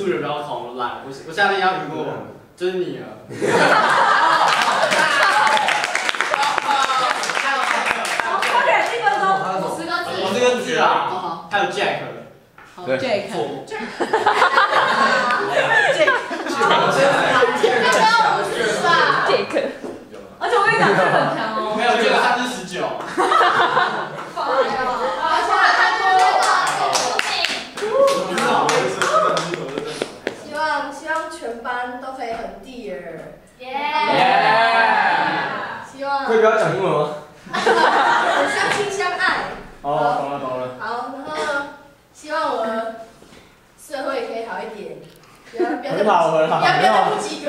数学比较恐烂，我下面要赢过，就是你了。50个字啊，还有 Jack。对 Jack。而且我跟你讲，这个很强哦。没有这个他是19。希望全班都可以很 dear。希望。可以不要讲英文吗？很相亲相爱。哦，懂了懂了。好，然后希望我的社会可以好一点，不要再不及格。